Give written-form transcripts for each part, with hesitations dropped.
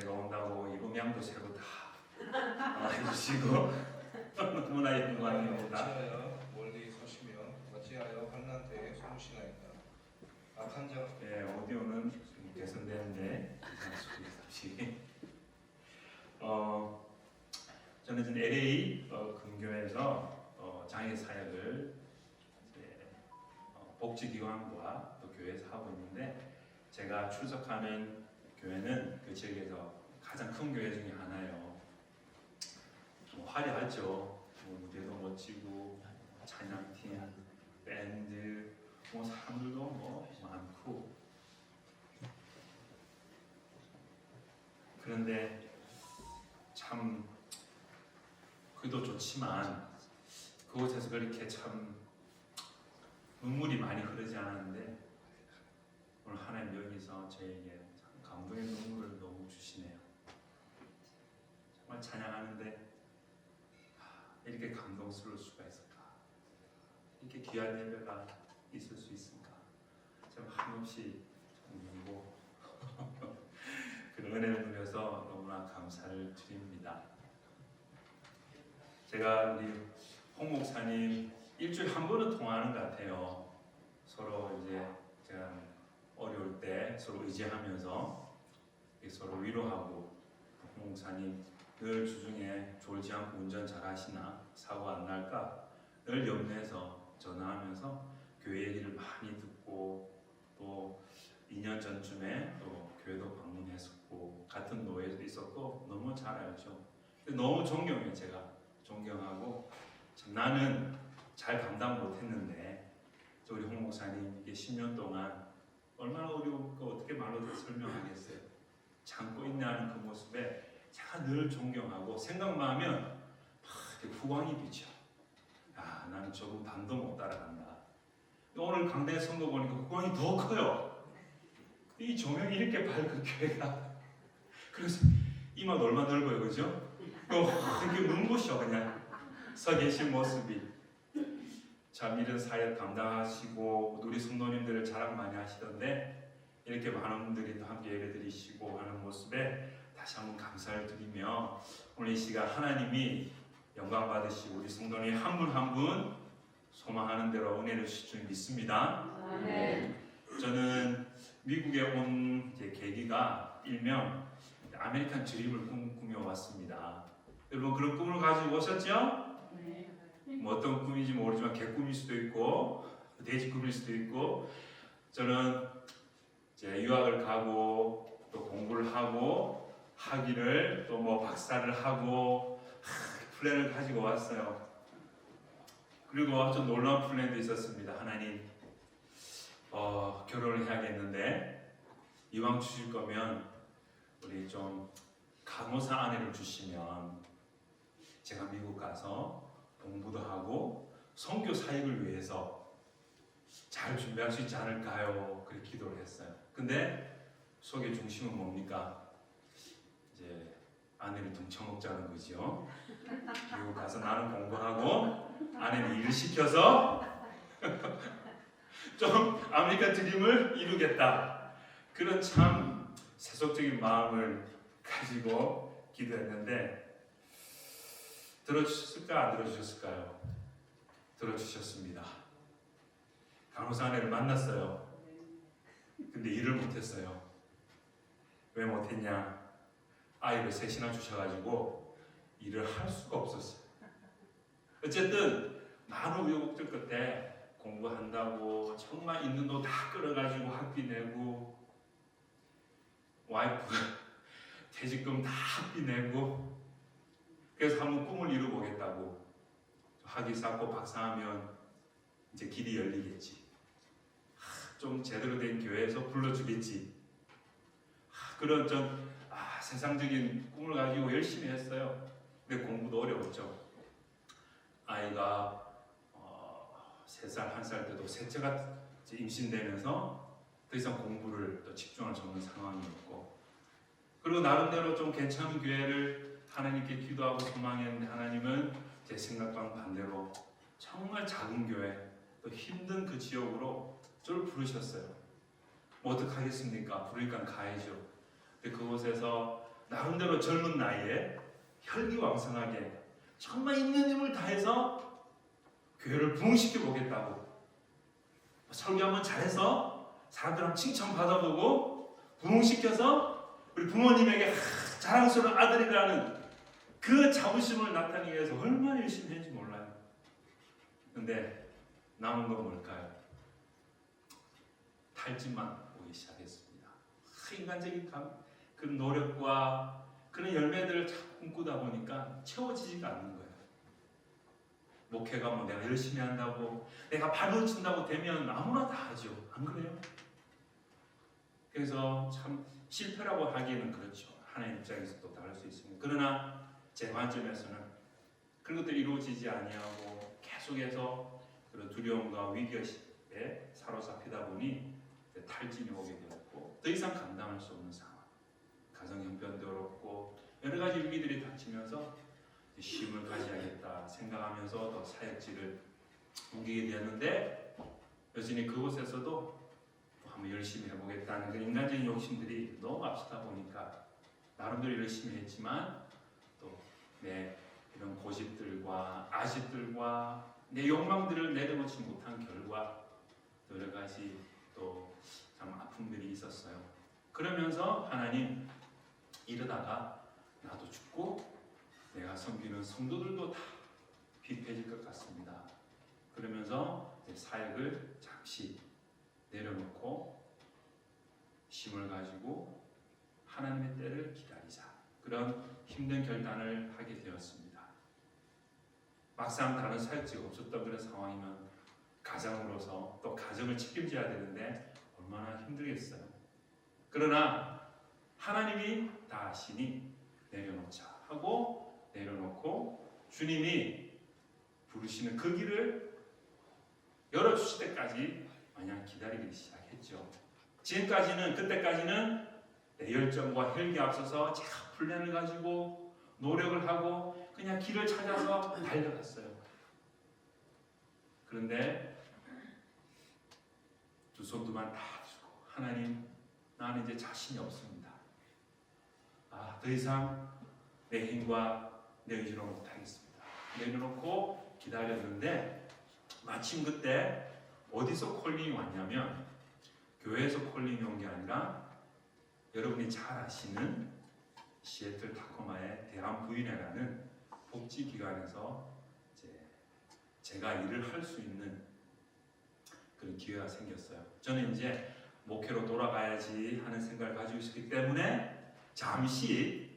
제가 온다고 이 음향도 새로 다 해주시고 너무나 영광입니다. 어찌하여 멀리 서시며 어찌하여 환난때에 숨으시나이까. 악한 자 네, 오디오는 개선되는데 잠시 저는 지금 LA 근교에서 장애 사역을 복지기관과 또 교회에서 하고 있는데, 제가 출석하는 교회는 그 지역에서 가장 큰 교회 중에 하나예요. 화려하죠. 무대도 멋지고 찬양팀, 밴드, 사람들도 많고. 그런데 참 그도 좋지만 그곳에서 그렇게 참 눈물이 많이 흐르지 않았는데, 오늘 하나님 여기서 저에게 참 감동의 눈물을 너무 주시네요. 정말 찬양하는데 이렇게 감동스러울 수가 있을까? 이렇게 귀한 예배가 있을 수 있을까? 참 한없이 울고 그런 은혜를 누려서 너무나 감사를 드립니다. 제가 우리 홍 목사님 일주일에 한 번은 통화하는 것 같아요. 서로 이제 제가 어려울 때 서로 의지하면서 서로 위로하고, 홍 목사님 늘 주중에 졸지 않고 운전 잘 하시나, 사고 안 날까 늘 염려해서 전화하면서 교회 얘기를 많이 듣고, 또 2년 전쯤에 또 교회도 방문했었고 같은 노예도 있었고 너무 잘 알죠. 너무 존경해요. 제가 존경하고, 참 나는 잘 감당 못했는데 우리 홍 목사님 이게 10년 동안 얼마나 어려울까 어떻게 말로 설명하겠어요. 참고 인내하는 그 모습에 제가 늘 존경하고, 생각만 하면 후광이 비쳐. 나는 조금 반도 못 따라간다. 오늘 강대 선거 보니까 후광이 더 커요. 이 조명이 이렇게 밝은 교회가. 그래서 이만 얼마 넓어요, 그죠? 이렇게 눈부셔 그냥 서 계신 모습이. 참 이런 사역 감당하시고 우리 성도님들을 자랑 많이 하시던데, 이렇게 많은 분들이 또 함께 예배드리시고 하는 모습에 다시 한번 감사를 드리며, 오늘 이 시간 하나님이 영광 받으시고 우리 성도님 한 분 한 분 소망하는 대로 은혜를 주실 줄 믿습니다. 아멘. 저는 미국에 온 계기가 일명 아메리칸 드림을 꾸며 왔습니다. 여러분 그런 꿈을 가지고 오셨죠? 네. 뭐 어떤 꿈인지 모르지만 개꿈일 수도 있고 돼지 꿈일 수도 있고, 저는 이제 유학을 가고 또 공부를 하고 학위를 또 뭐 박사를 하고 플랜을 가지고 왔어요. 그리고 아주 놀라운 플랜도 있었습니다. 하나님 결혼을 해야겠는데 이왕 주실 거면 우리 좀 간호사 아내를 주시면 제가 미국 가서 공부도 하고 선교 사역을 위해서 잘 준비할 수 있지 않을까요? 그렇게 기도를 했어요. 근데 속의 중심은 뭡니까? 이제 아내를 등쳐먹자는 거죠. 미국 가서 나는 공부하고 아내는 일을 시켜서 좀 아메리칸 드림을 이루겠다. 그런 참 세속적인 마음을 가지고 기도했는데, 들어주셨을까 안 들어주셨을까요? 들어주셨습니다. 간호사 아내를 만났어요. 근데 일을 못했어요. 왜 못했냐? 아이를 셋이나 주셔가지고 일을 할 수가 없었어요. 어쨌든 많은 우여곡절 끝에 공부한다고 정말 있는 돈 다 끌어가지고 학비 내고, 와이프 퇴직금 다 학비 내고, 그래서 한번 꿈을 이루보겠다고, 학위 쌓고 박사하면 이제 길이 열리겠지, 좀 제대로 된 교회에서 불러주겠지, 그런 좀 세상적인 꿈을 가지고 열심히 했어요. 근데 공부도 어려웠죠. 아이가 3살, 1살 때도 셋째가 임신되면서 더 이상 공부를 또 집중할 수 없는 상황이었고, 그리고 나름대로 좀 괜찮은 교회를 하나님께 기도하고 소망했는데, 하나님은 제 생각과는 반대로 정말 작은 교회, 또 힘든 그 지역으로 저를 부르셨어요. 뭐 어떡하겠습니까? 부르니까 가야죠. 근데 그곳에서 나름대로 젊은 나이에 혈기왕성하게 정말 있는 힘을 다해서 교회를 부흥시켜 보겠다고, 설교 한번 잘해서 사람들한테 칭찬받아보고 부흥시켜서 우리 부모님에게 자랑스러운 아들이라는 그 자부심을 나타내기 위해서 얼마나 열심히 했는지 몰라요. 근데 남은 건 뭘까요? 탈진만 오기 시작했습니다. 인간적인 그런 노력과 그런 열매들을 자꾸 꿈꾸다 보니까 채워지지가 않는 거예요. 목회가 뭐 내가 열심히 한다고, 내가 발버친다고 되면 아무나 다 하죠. 안 그래요? 그래서 참 실패라고 하기에는 그렇죠. 하나님 입장에서 또 다를 수 있습니다. 그러나 제 관점에서는 그런 것들이 이루어지지 아니하고 계속해서 그런 두려움과 위기에 사로잡히다 보니 탈진이 오게 되었고, 더 이상 감당할 수 없는 상황, 가정 형편도 어렵고 여러 가지 위기들이 닥치면서 쉼을 가져야겠다 생각하면서 또 사역지를 옮기게 되었는데, 여전히 그곳에서도 또 한번 열심히 해보겠다는 그 인간적인 욕심들이 너무 앞서다 보니까 나름대로 열심히 했지만 또 내 이런 고집들과 아집들과 내 욕망들을 내려놓지 못한 결과 여러 가지 또 참 아픔들이 있었어요. 그러면서 하나님, 이러다가 나도 죽고 내가 섬기는 성도들도 다 피폐해질 것 같습니다. 그러면서 내 사역을 잠시 내려놓고 힘을 가지고 하나님의 때를 기다리자, 그런 힘든 결단을 하게 되었습니다. 막상 다른 사역지가 없었던 그런 상황이면 가장으로서 또 가정을 책임져야 되는데 얼마나 힘들겠어요. 그러나 하나님이 다 아시니 내려놓자 하고 내려놓고 주님이 부르시는 그 길을 열어주실 때까지 마냥 기다리기 시작했죠. 지금까지는, 그때까지는 내 열정과 혈기 앞서서 제가 플랜을 가지고 노력을 하고 그냥 길을 찾아서 달려갔어요. 그런데 두 손 두 만 다 주고, 하나님, 나는 이제 자신이 없습니다. 더 이상 내 힘과 내 의지로 못하겠습니다. 내려놓고 기다렸는데 마침 그때 어디서 콜링이 왔냐면 교회에서 콜링이 온 게 아니라 여러분이 잘 아시는 시애틀 타코마의 대한부인회라는 복지기관에서 제가 일을 할 수 있는 그런 기회가 생겼어요. 저는 이제 목회로 돌아가야지 하는 생각을 가지고 있었기 때문에 잠시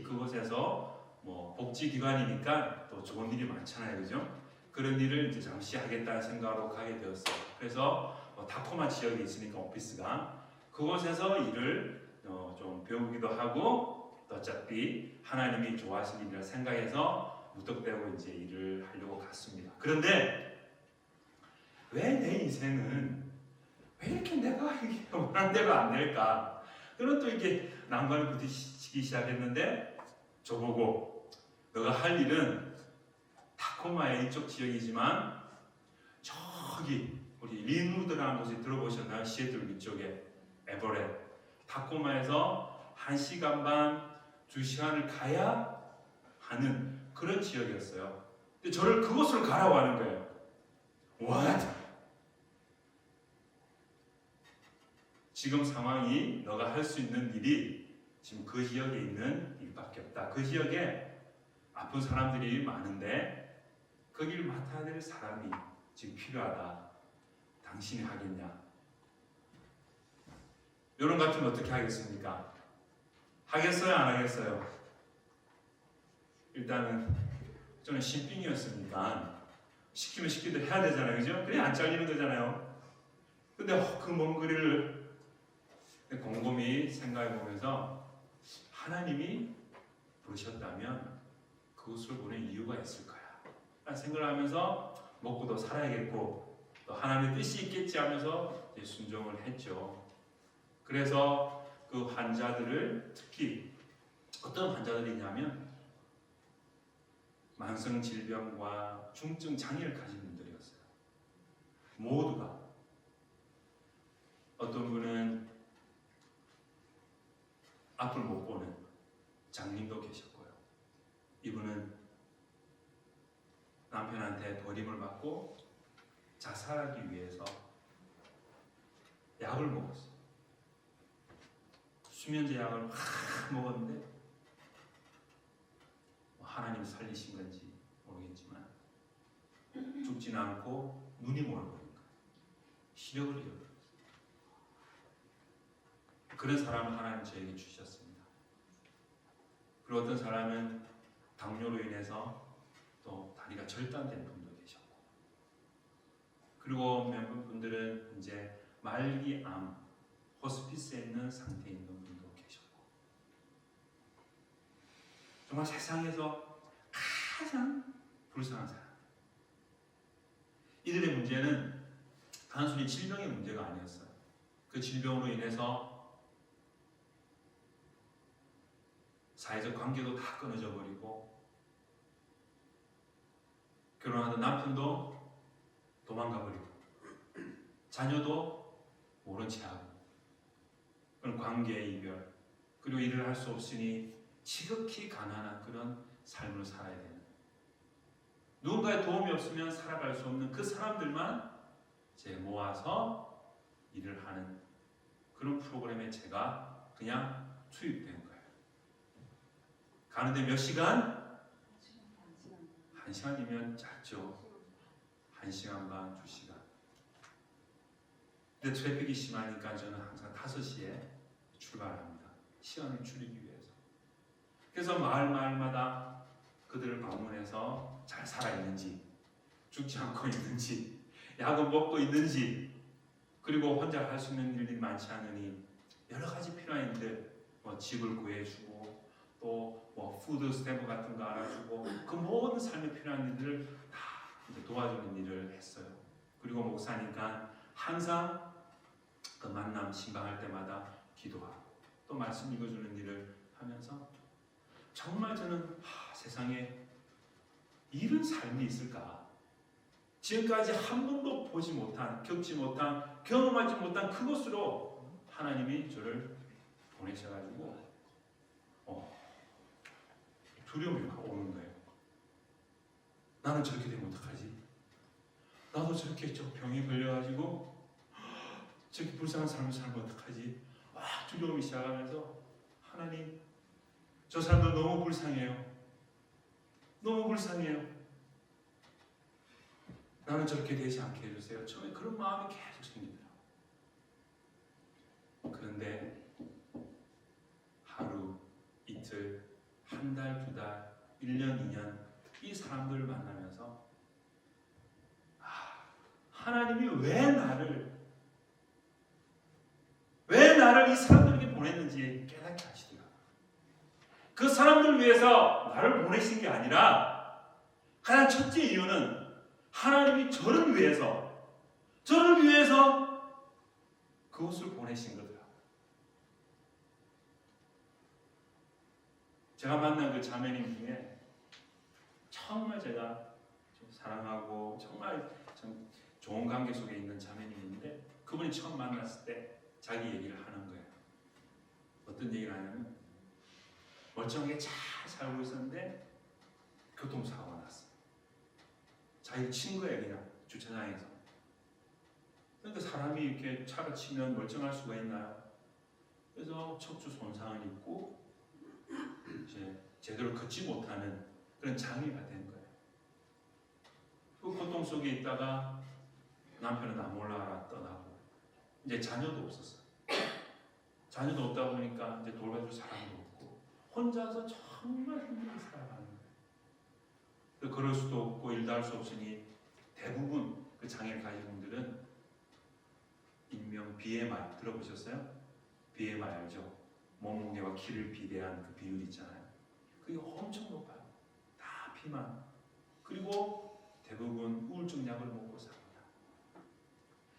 그곳에서 뭐 복지기관이니까 또 좋은 일이 많잖아요, 그죠? 그런 일을 이제 잠시 하겠다는 생각으로 가게 되었어요. 그래서 타코마 지역에 있으니까 오피스가 그곳에서 일을 좀 배우기도 하고, 또 어차피 하나님이 좋아하시는 일이라 생각해서 무턱대고 이제 일을 하려고 갔습니다. 그런데 왜 내 인생은 왜 이렇게 내가 원하는 대로 안 될까? 그런 또 이렇게 난관을 부딪히기 시작했는데, 저보고 너가 할 일은 타코마의 이쪽 지역이지만 저기 우리 린우드라는 곳에 들어보셨나요? 시애틀 위쪽에 에버렛, 타코마에서 1시간 반, 2시간을 가야 하는 그런 지역이었어요. 근데 저를 그곳으로 가라고 하는 거예요. What? 지금 상황이 너가 할 수 있는 일이 지금 그 지역에 있는 일밖에 없다. 그 지역에 아픈 사람들이 많은데 거기를 맡아야 될 사람이 지금 필요하다. 당신이 하겠냐? 이런 것 같으면 어떻게 하겠습니까? 하겠어요? 안 하겠어요? 일단은 저는 신빙이었으니까 시키면 시키듯 해야 되잖아요, 그죠? 그래 안 잘리는 거잖아요. 근데 그 먼 거리를 곰곰이 생각해 보면서 하나님이 부르셨다면 그곳을 보낸 이유가 있을 거야 라는 생각을 하면서 먹고도 살아야겠고 또 하나님의 뜻이 있겠지 하면서 이제 순종을 했죠. 그래서 그 환자들을, 특히 어떤 환자들이냐면 만성 질병과 중증 장애를 가진 분들이었어요. 모두가. 어떤 분은 앞을 못 보는 장님도 계셨고요. 이분은 남편한테 버림을 받고 자살하기 위해서 약을 먹었어요. 수면제 약을 막 먹었는데 하나님 살리신 건지 모르겠지만 죽지는 않고 눈이 멀어버린 거예요. 시력을 잃어버렸어요. 그런 사람을 하나님 저에게 주셨습니다. 그리고 어떤 사람은 당뇨로 인해서 또 다리가 절단된 분도 계셨고, 그리고 몇 분들은 이제 말기암 호스피스에 있는 상태에 있는 분도 계셨고, 정말 세상에서 가장 불쌍한 사람. 이들의 문제는 단순히 질병의 문제가 아니었어요. 그 질병으로 인해서 사회적 관계도 다 끊어져 버리고, 결혼하던 남편도 도망가 버리고, 자녀도 모른 채 하고, 그런 관계의 이별, 그리고 일을 할 수 없으니 지극히 가난한 그런 삶을 살아야 되는, 누군가의 도움이 없으면 살아갈 수 없는 그 사람들만 제 모아서 일을 하는 그런 프로그램에 제가 그냥 투입된 거예요. 가는데 몇 시간? 1시간이면 짧죠. 1시간 반, 2시간. 근데 트래픽이 심하니까 저는 항상 5시에 출발합니다. 시간을 줄이기 위해서. 그래서 마을마다 그들을 방문해서 잘 살아있는지, 죽지 않고 있는지, 약은 먹고 있는지, 그리고 혼자 할 수 있는 일들이 많지 않으니 여러 가지 필요한 일들, 집을 구해주고 또 푸드 스탬프 같은 거 알아주고, 그 모든 삶에 필요한 일들을 다 도와주는 일을 했어요. 그리고 목사니까 항상 그 만남 신방할 때마다 기도하고 또 말씀 읽어주는 일을 하면서 정말 저는 세상에 이런 삶이 있을까? 지금까지 한 번도 보지 못한, 겪지 못한, 경험하지 못한 그곳으로 하나님이 저를 보내셔가지고 두려움이 막 오는 거예요. 나는 저렇게 되면 어떡하지? 나도 저렇게 병이 걸려가지고 저렇게 불쌍한 삶을 살면 어떡하지? 두려움이 시작하면서, 하나님, 저 사람들 너무 불쌍해요. 너무 불쌍해요. 나는 저렇게 되지 않게 해주세요. 처음에 그런 마음이 계속 생기더라고요. 그런데 하루, 이틀, 한 달, 2달, 1년, 2년 이 사람들을 만나면서 하나님이 왜 나를 이 사람들에게 보냈는지 깨닫게 하시더라고요. 그 사람들 위해서 나를 보내신 게 아니라 가장 첫째 이유는 하나님이 저를 위해서 그것을 보내신 거더라고요. 제가 만난 그 자매님 중에 정말 제가 사랑하고 정말 참 좋은 관계 속에 있는 자매님인데, 그분이 처음 만났을 때 자기 얘기를 하는 거예요. 어떤 얘기를 하냐면, 멀쩡하게 잘 살고 있었는데 교통사고가 났어요. 자기 친구예요. 그냥 주차장에서. 그러니까 사람이 이렇게 차를 치면 멀쩡할 수가 있나요? 그래서 척추 손상을 입고 이제 제대로 걷지 못하는 그런 장애가 된 거예요. 그 고통 속에 있다가 남편은 나 몰라라 떠나고, 이제 자녀도 없었어요. 자녀도 없다 보니까 이제 돌봐줄 사람도 없고, 혼자서 정말 힘들게 살아가는 거예요. 그럴 수도 없고 일도 할 수 없으니 대부분 그 장애를 가진 분들은 일명 BMI 들어보셨어요? BMI 알죠? 몸무게와 키를 비례한 그 비율 있잖아요. 그게 엄청 높아요. 다 비만. 그리고 대부분 우울증 약을 먹고 삽니다.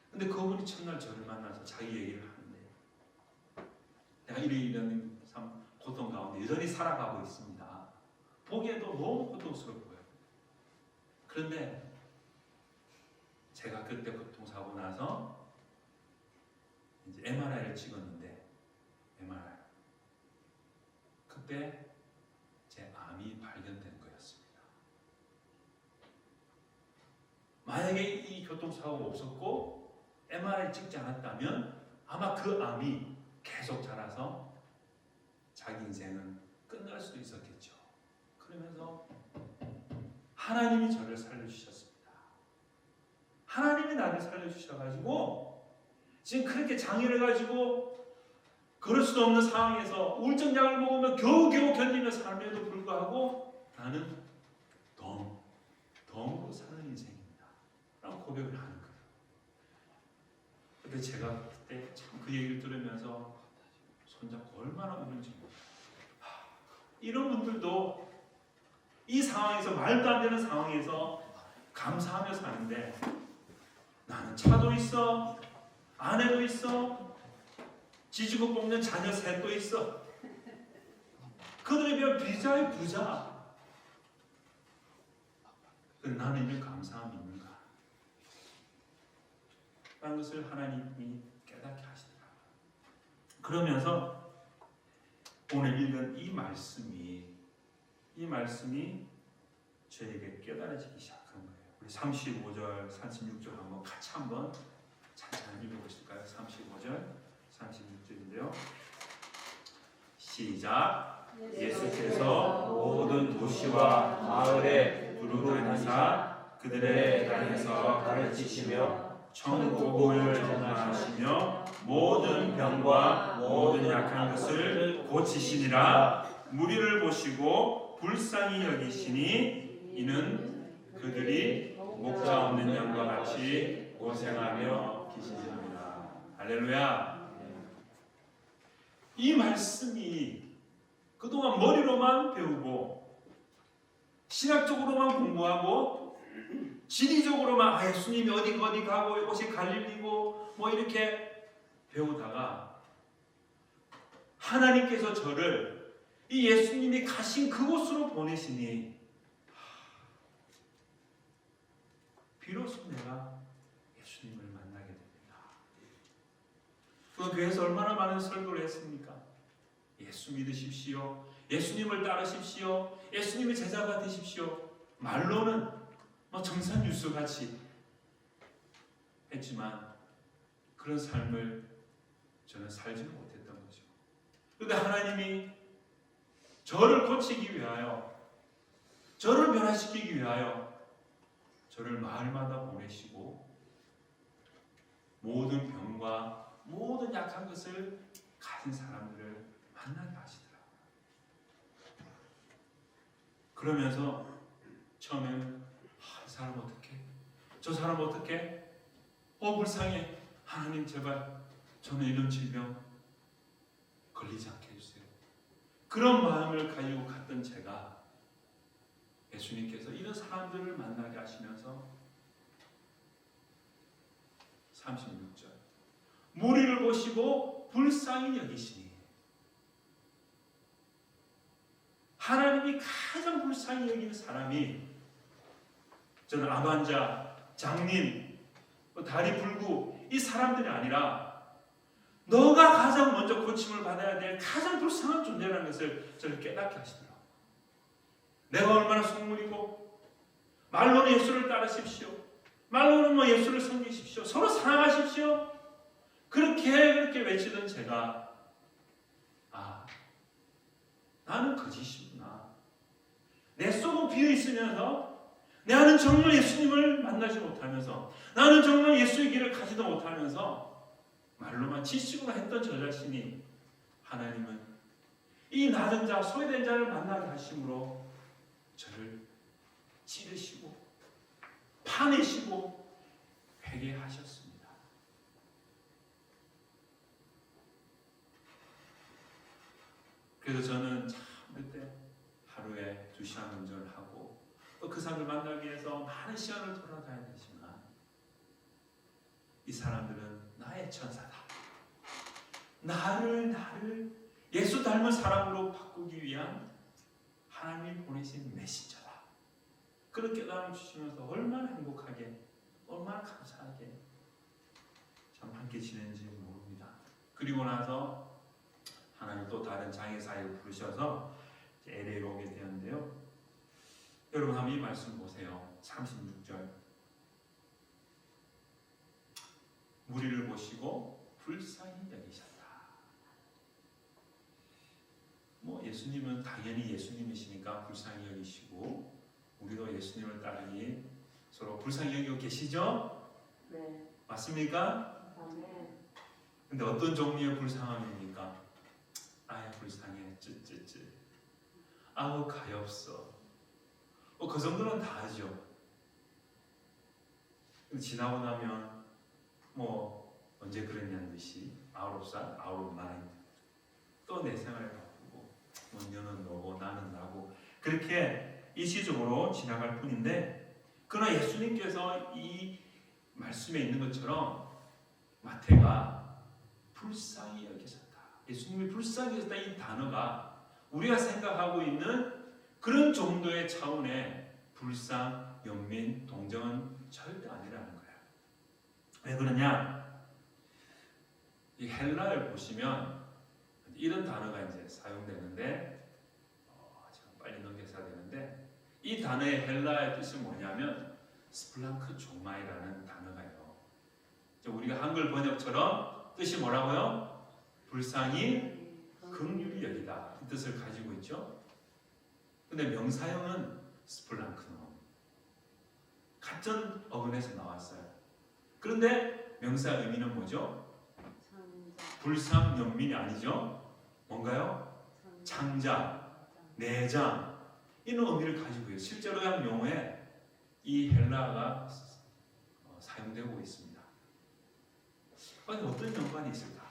근데 그분이 첫날 저를 만나서 자기 얘기를 하는데, 내가 이런 고통 가운데 여전히 살아가고 있습니다. 보기에도 너무 고통스럽고요. 그런데 제가 그때 교통사고 나서 이제 MRI를 찍었는데, MRI 그때 제 암이 발견된 거였습니다. 만약에 이 교통사고가 없었고 MRI 찍지 않았다면 아마 그 암이 계속 자라서 자기 인생은 끝날 수도 있었겠죠. 그러면서 하나님이 저를 살려주셨습니다. 하나님이 나를 살려주셔가지고 지금 그렇게 장애를 가지고 걸을 수도 없는 상황에서 우울증약을 먹으며 겨우겨우 견디는 삶에도 불구하고 나는 덤으로 사는 인생입니다. 라고 고백을 하는 거예요. 근데 제가 그때 참 그 얘기를 들으면서 손잡고 얼마나 우는지 몰라요. 이런 분들도 이 상황에서 말도 안 되는 상황에서 감사하며 사는데 나는 차도 있어, 아내도 있어, 지지고 볶는 자녀 셋도 있어. 그들에 비하면 비자의 부자. 나는 이런 감사함이 있는가? 라는 것을 하나님이 깨닫게 하시더라고요. 그러면서 오늘 읽은 이 말씀이 저에게 깨달아지기 시작한 거예요. 우리 35절, 36절 한번 찬찬히 읽어보실까요? 35절, 36절인데요. 시작. 예수께서 모든 도시와 마을에 두루 다니사 그들의 땅에서 가르치시며 천국을 전하시며 모든 병과 모든 약한 것을 고치시니라. 무리를 보시고 불쌍히 여기시니 이는 그들이 목자 없는 양과 같이 고생하며 계시니라. 할렐루야. 이 말씀이 그동안 머리로만 배우고 신학적으로만 공부하고 지리적으로만 예수님이 어디 가고 이곳이 갈릴리고 뭐 이렇게 배우다가 하나님께서 저를 이 예수님이 가신 그곳으로 보내시니 비로소 내가 예수님을 만나게 됩니다. 그 교회에서 얼마나 많은 설교를 했습니까? 예수 믿으십시오. 예수님을 따르십시오. 예수님의 제자가 되십시오. 말로는 정산유수같이 했지만 그런 삶을 저는 살지는 못했던 거죠. 그런데 하나님이 저를 고치기 위하여, 저를 변화시키기 위하여 저를 마을마다 보내시고 모든 병과 모든 약한 것을 가진 사람들을 만나게 하시더라고요. 그러면서 처음에는 이 사람 어떡해? 저 사람 어떡해? 불쌍해. 하나님 제발 저는 이런 질병 걸리지 않게 해주세요. 그런 마음을 가지고 갔던 제가 예수님께서 이런 사람들을 만나게 하시면서 36절 무리를 보시고 불쌍히 여기시니 하나님이 가장 불쌍히 여기는 사람이 저는 암 환자, 장님, 다리 불구 이 사람들이 아니라 너가 가장 먼저 고침을 받아야 될 가장 불쌍한 존재라는 것을 저를 깨닫게 하시더라고요. 내가 얼마나 속물이고 말로는 예수를 따르십시오. 말로는 예수를 섬기십시오. 서로 사랑하십시오. 그렇게 외치던 제가 나는 거짓이구나. 내 속은 비어있으면서 나는 정말 예수님을 만나지 못하면서 나는 정말 예수의 길을 가지도 못하면서 말로만 지식으로 했던 저 자신이 하나님은 이 낮은 자, 소외된 자를 만나게 하심으로 저를 찌르시고 파내시고 회개하셨습니다. 그래서 저는 참 그때 하루에 2시간 운전을 하고 또 그 사람을 만나기 위해서 많은 시간을 돌아다녀야 되지만 이 사람들은 나의 천사다. 나를 예수 닮은 사람으로 바꾸기 위한 하나님이 보내신 메시저다. 그런 깨달음을 주시면서 얼마나 행복하게, 얼마나 감사하게 참 함께 지냈는지 모릅니다. 그리고 나서 하나님 또 다른 장애 사역을 부르셔서 LA로 오게 되었는데요. 여러분 한번 이 말씀 보세요. 36절. 무리를 보시고 불쌍히 여기셨다. 예수님은 당연히 예수님이시니까 불쌍히 여기시고, 우리도 예수님을 따르니 서로 불쌍히 여기고 계시죠? 네. 맞습니까? 아멘. 근데 어떤 종류의 불쌍함입니까? 아유 불쌍해, 쯧쯧쯧. 아우 가엾어. 그 정도는 다 하죠. 근데 지나고 나면 언제 그랬냐는 듯이 out of mind. 또 내 생활을 바꾸고 너는 너고 나는 나고 그렇게 일시적으로 지나갈 뿐인데, 그러나 예수님께서 이 말씀에 있는 것처럼 마태가 불쌍히 여기셨다. 예수님이 불쌍히 여기셨다 이 단어가 우리가 생각하고 있는 그런 정도의 차원의 불쌍, 연민, 동정은 절대 아니라는 거예요. 왜 그러냐? 이 헬라를 보시면 이런 단어가 이제 사용되는데, 제가 빨리 넘겨서야 되는데, 이 단어의 헬라의 뜻이 뭐냐면 스플랑크 조마이라는 단어가요. 우리가 한글 번역처럼 뜻이 뭐라고요? 불쌍히 긍휼히 여기다 이 뜻을 가지고 있죠. 근데 명사형은 스플랑크노, 같은 어근에서 나왔어요. 그런데 명사 의미는 뭐죠? 불쌍 연민이 아니죠. 뭔가요? 창자, 내장, 이런 의미를 가지고 있어요. 실제로 한 용어에 이 헬라가 사용되고 있습니다. 아니, 어떤 연관이 있을까?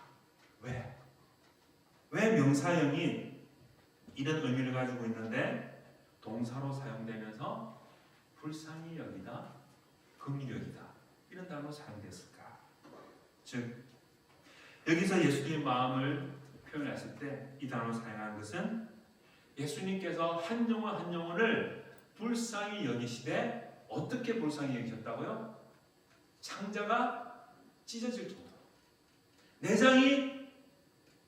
왜 명사형이 이런 의미를 가지고 있는데 동사로 사용되면서 불쌍히 여기다, 긍휼히 여기다 이런 단어로 사용됐을까? 즉 여기서 예수님의 마음을 표현했을 때 이 단어를 사용한 것은 예수님께서 한 영혼 한 영혼을 불쌍히 여기시되, 어떻게 불쌍히 여기셨다고요? 창자가 찢어질 정도로, 내장이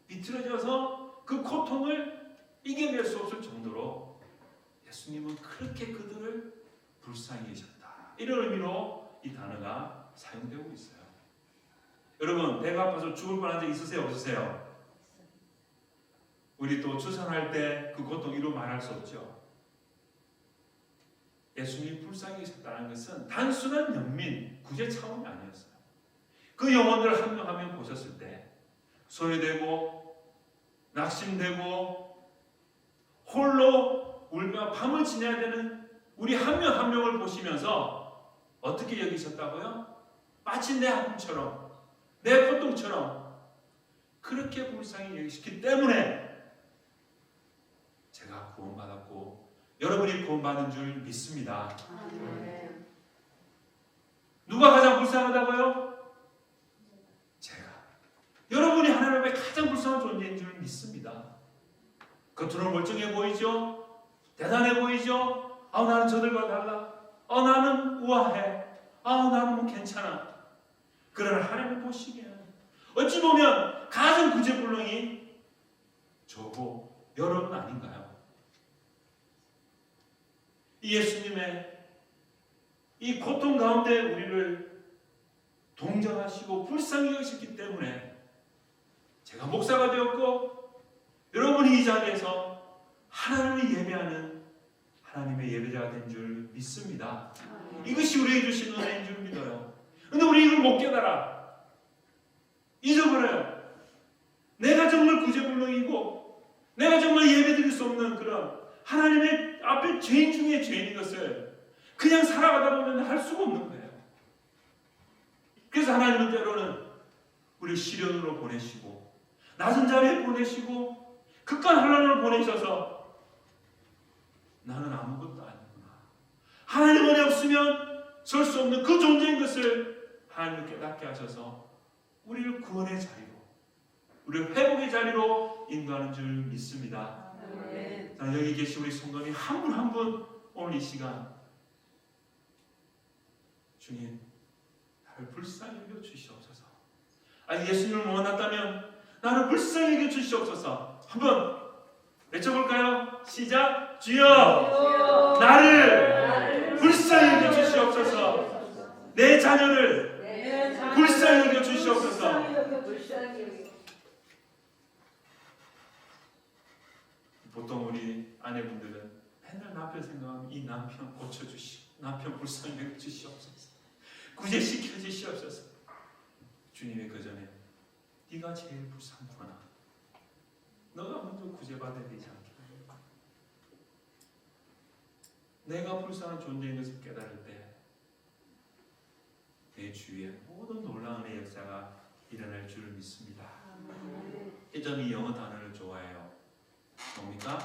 비틀어져서 그 고통을 이겨낼 수 없을 정도로 예수님은 그렇게 그들을 불쌍히 여기셨다. 이런 의미로 이 단어가 사용되고 있어요. 여러분, 배가 아파서 죽을 뻔한 적 있으세요? 없으세요? 우리 또 출산할 때 그 고통 이루 말할 수 없죠. 예수님이 불쌍히 여기셨다는 것은 단순한 연민, 구제 차원이 아니었어요. 그 영혼들 한 명 한 명 보셨을 때 소외되고 낙심되고 홀로 울며 밤을 지내야 되는 우리 한 명 한 명을 보시면서 어떻게 여기셨다고요? 마치 내 아픔처럼, 내 고통처럼 그렇게 불쌍히 여기시기 때문에 제가 구원받았고 여러분이 구원받은 줄 믿습니다. 아멘. 누가 가장 불쌍하다고요? 제가. 여러분이 하나님 앞에 가장 불쌍한 존재인 줄 믿습니다. 겉으로는 멀쩡해 보이죠? 대단해 보이죠? 나는 저들과 달라. 나는 우아해. 나는 괜찮아. 그러나 하나님을 보시기에는 어찌 보면 가장 구제불능이 저고 여러분 아닌가요? 이 예수님의 이 고통 가운데 우리를 동정하시고 불쌍히 여기셨기 때문에 제가 목사가 되었고 여러분이 이 자리에서 하나님을 예배하는 하나님의 예배자가 된 줄 믿습니다. 이것이 우리에게 주신 은혜인 줄 믿어요. 근데 우리 이걸 못 깨달아. 잊어버려요. 내가 정말 구제불능이고 내가 정말 예배드릴 수 없는 그런 하나님의 앞에 죄인 중에 죄인인 것을 그냥 살아가다 보면 할 수가 없는 거예요. 그래서 하나님은 때로는 우리 시련으로 보내시고 낮은 자리에 보내시고 극한 환난으로 보내셔서 나는 아무것도 아니구나, 하나님 은혜 없으면 설 수 없는 그 존재인 것을 하나님을 깨닫게 하셔서 우리를 구원의 자리로, 우리를 회복의 자리로 인도하는 줄 믿습니다. 아멘. 자, 여기 계신 우리 성도님 한 분 한 분 오늘 이 시간 주님 나를 불쌍히 여겨 주시옵소서. 아니 예수님을 못 만났다면 나를 불쌍히 여겨 주시옵소서. 한번 외쳐볼까요? 시작. 주여 나를 불쌍히 여겨 주시옵소서. 내 자녀를 불쌍히 여겨 주시옵소서. 보통 우리 아내분들은 맨날 남편 생각하면 이 남편 고쳐주시오, 남편 불쌍히 여겨 주시옵소서, 구제시켜 주시옵소서. 주님의 그 전에 네가 제일 불쌍하구나, 너가 먼저 구제받아야 되지 않겠냐. 내가 불쌍한 존재인 것을 깨달을 때 내 주위에 모든 놀라운 역사가 일어날 줄을 믿습니다. 저는 이 영어 단어를 좋아해요. 뭡니까?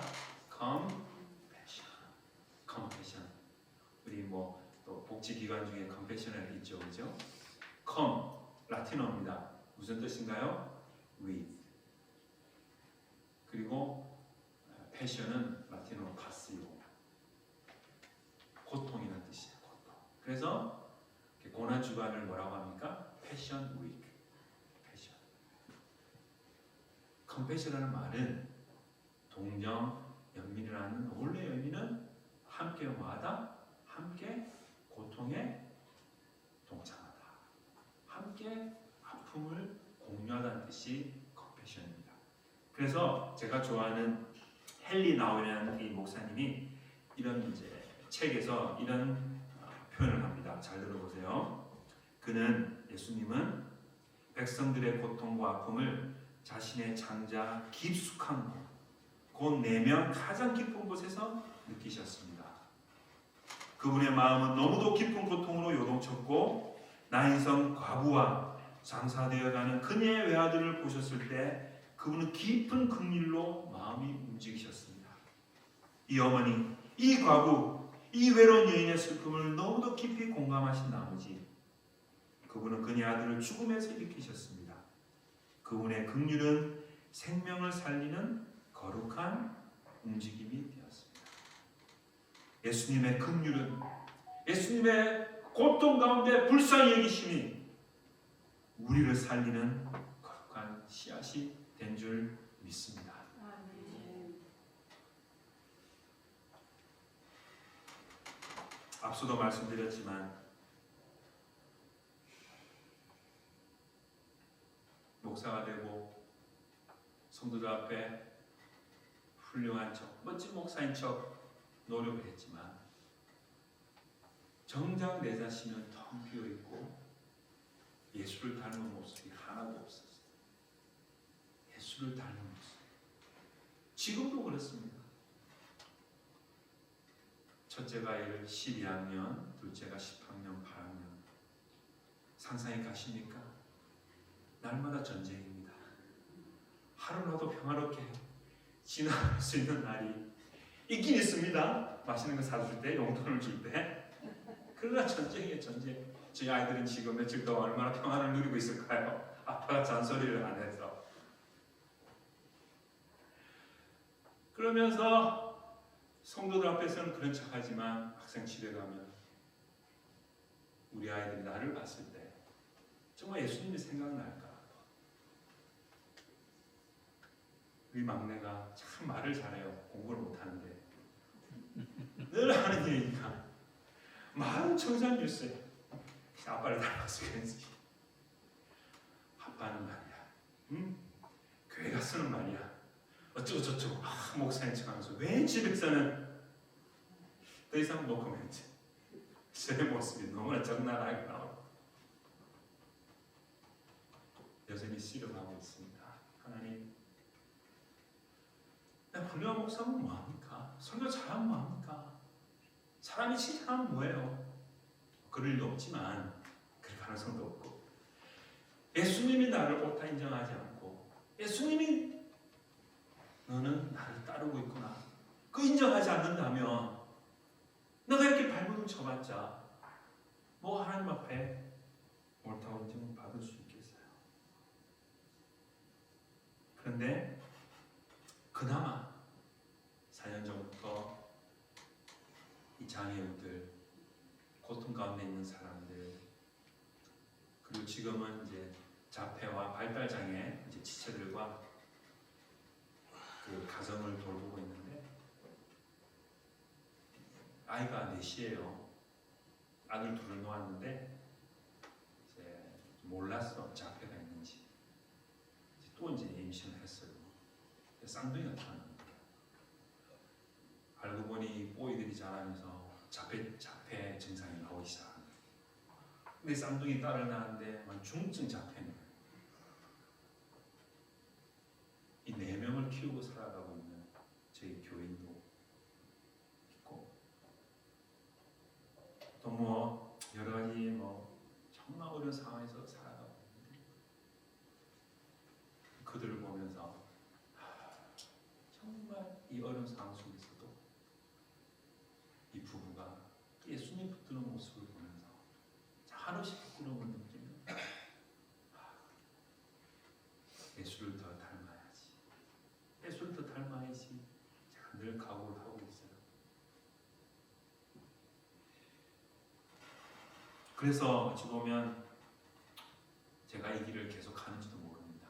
compassion. 우리 뭐 또 복지기관 중에 compassion이 있죠, 그죠? 라틴어입니다. 무슨 뜻인가요? with. 그리고 passion은 라틴어로 passio. 고통이라는 뜻이에요. 고통. 그래서 고난 주간을 뭐라고 합니까? passion week. passion. compassion이라는 말은 동정, 연민이라는 원래 의미는 함께 와다, 함께 고통에 동참하다, 함께 아픔을 공유하다는 뜻이 compassion입니다. 그래서 제가 좋아하는 헨리 나우이라는 이 목사님이 이런 이제 책에서 이런 표현을 합니다. 잘 들어보세요. 예수님은 백성들의 고통과 아픔을 자신의 장자 깊숙한 곳, 곧 내면 가장 깊은 곳에서 느끼셨습니다. 그분의 마음은 너무도 깊은 고통으로 요동쳤고 나인성 과부와 장사되어가는 그녀의 외아들을 보셨을 때 그분은 깊은 긍휼로 마음이 움직이셨습니다. 이 어머니, 이 과부, 이 외로운 여인의 슬픔을 너무도 깊이 공감하신 나머지 그분은 그녀의 아들을 죽음에서 일으키셨습니다. 그분의 긍휼은 생명을 살리는 거룩한 움직임이 되었습니다. 예수님의 긍휼은, 예수님의 고통 가운데 불쌍히 여기심이 우리를 살리는 거룩한 씨앗이 된 줄 믿습니다. 앞서도 말씀드렸지만 목사가 되고 성도들 앞에 훌륭한 척, 멋진 목사인 척 노력을 했지만 정작 내 자신은 텅 비어 있고 예수를 닮은 모습이 하나도 없었어요. 예수를 닮은 모습. 지금도 그렇습니다. 첫째가 12학년, 둘째가 10학년, 8학년. 상상이 가십니까? 날마다 전쟁입니다. 하루라도 평화롭게 지나갈 수 있는 날이 있긴 있습니다. 맛있는 거 사줄 때, 용돈을 줄 때. 그러나 전쟁이에요, 전쟁. 저희 아이들은 지금 며칠 동안 얼마나 평안을 누리고 있을까요? 아빠가 잔소리를 안 해서. 그러면서 성도들 앞에서는 그런 척하지만 학생 집에 가면 우리 아이들이 나를 봤을 때 정말 예수님이 생각날까? 우리 막내가 참 말을 잘해요. 공부를 못하는데 늘 하는 일이니까 말은 청산일세. 아빠를 닮아서 그런지 아빠는 말이야, 교회 가서는 말이야 어쩌고 저쩌고 목사님 척하면서 왜 집에서는 더 이상 못 코멘트. 제 모습이 너무나 적나라하게 나오고 여전히 씨름하고 있습니다. 하나님, 훌륭한 목사는 뭐합니까? 설교 잘하면 뭐합니까? 사람이 칭찬하면 뭐예요? 그럴 일도 없지만 그럴 가능성도 없고 예수님이 나를 옳다 인정하지 않고 예수님이 너는 나를 따르고 있구나 그 인정하지 않는다면 내가 이렇게 발버둥 쳐봤자 뭐 하나님 앞에 옳다고 인정을 받을 수 있겠어요? 그런데 그나마 4년 전부터 이 장애우들, 고통 가운데 있는 사람들, 그리고 지금은 이제 자폐와 발달장애 이제 지체들과 그 가정을 돌보고 있는데 아이가 넷이에요. 아들 둘을 놓았는데 이제 몰랐어 자폐가 있는지. 또 이제 임신을 했어요. 쌍둥이가 태어난 거예요. 알고 보니 꼬이들이 자라면서 자폐 증상이 나오기 시작합니다. 근데 쌍둥이 딸을 낳았는데 중증 자폐는 이 4명을 키우고 살아가고 있는 저희 교인도 있고 또 뭐 여러 가지 정말 어려운 상황에서 살아가고 있는데 그들을 보면서 정말 이 어려운 상황 속에서도 이 부부가 예수님 붙드는 모습을 보면서 한없이 부끄러움을 느끼며 예수를 더 닮아야지. 예수를 더 닮아야지. 제가 늘 각오를 하고 있어요. 그래서 어찌 보면 제가 이 길을 계속 가는지도 모릅니다.